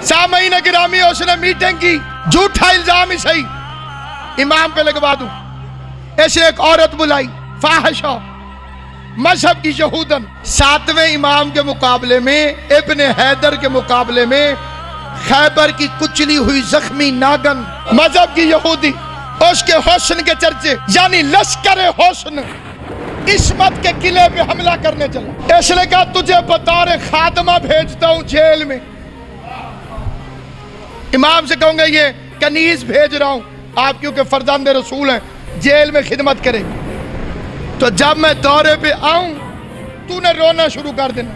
سامعین گرامی اس نے میٹنگ کی، جھوٹا الزام ہی صحیح امام پہ لگوا دوں۔ ایسے ایک عورت بلائی فاحشہ مذہب کی یہودن، 7ویں امام کے مقابلے میں، ابن حیدر کے مقابلے میں، خیبر کی کچلی ہوئی زخمی ناگن مذہب کی یہودی، اس کے حسن کے چرچے، یعنی لشکر حسن عصمت کے قلعے پہ حملہ کرنے چلا۔ اس نے کہا تجھے بطور خادمہ بھیجتا ہوں جیل میں۔ امام سے کہوں گے یہ کنیز بھیج رہا ہوں، آپ کیونکہ فرزند رسول ہیں، جیل میں خدمت کرے گی۔ تو جب میں دورے پہ آؤں تو نے رونا شروع کر دینا،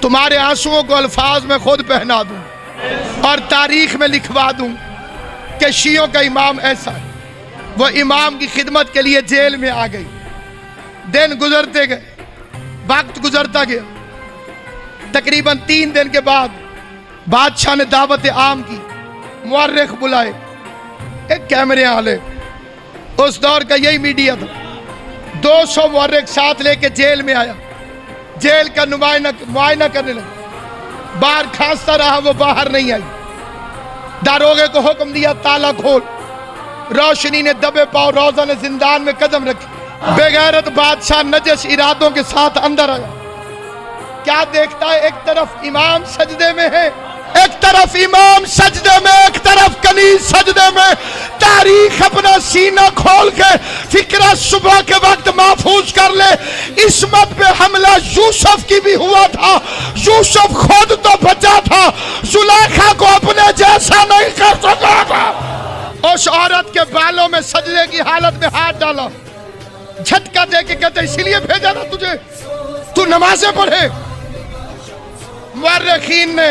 تمہارے آنسوؤں کو الفاظ میں خود پہنا دوں اور تاریخ میں لکھوا دوں کہ شیعوں کا امام ایسا ہے۔ وہ امام کی خدمت کے لیے جیل میں آ گئی۔ دن گزرتے گئے، وقت گزرتا گیا۔ تقریباً 3 دن کے بعد بادشاہ نے دعوت عام کی، مورخ بلائے، ایک کیمرے والے، اس دور کا یہی میڈیا تھا، 200 مورخ ساتھ لے کے جیل میں آیا، جیل کا معائنہ کرنے لگا۔ باہر کھانستا رہا، وہ باہر نہیں آئی۔ داروغے کو حکم دیا تالا کھول۔ روشنی نے دبے پاؤں روزہ نے زندان میں قدم رکھی۔ بے غیرت بادشاہ نجس ارادوں کے ساتھ اندر آیا۔ کیا دیکھتا ہے؟ ایک طرف امام سجدے میں ہے، ایک طرف امام سجدے میں، ایک طرف کنیز سجدے میں۔ تاریخ اپنا سینہ کھول کے فکرہ صبح کے وقت محفوظ کر لے۔ عصمت پہ حملہ یوسف کی بھی ہوا تھا، یوسف خود تو بچا تھا، زلیخا کو اپنے جیسا نہیں کر سکا تھا۔ اس عورت کے بالوں میں سجدے کی حالت میں ہاتھ ڈالا، جھٹکا دے کے کہتے اسی لیے بھیجا تھا تجھے، تو نمازیں پڑھے۔ مورخین نے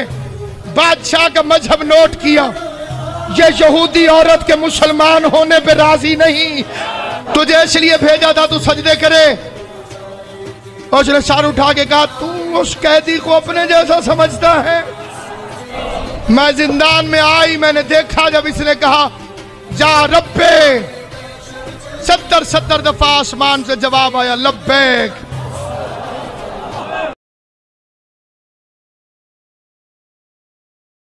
بادشاہ کا مذہب نوٹ کیا، یہ یہودی عورت کے مسلمان ہونے پہ راضی نہیں، تجھے اس لیے بھیجا تھا تو سجدے کرے۔ اس نے سر اٹھا کے کہا تو اس قیدی کو اپنے جیسا سمجھتا ہے؟ میں زندان میں آئی، میں نے دیکھا جب اس نے کہا یا رب، 70 دفعہ آسمان سے جواب آیا لبیک۔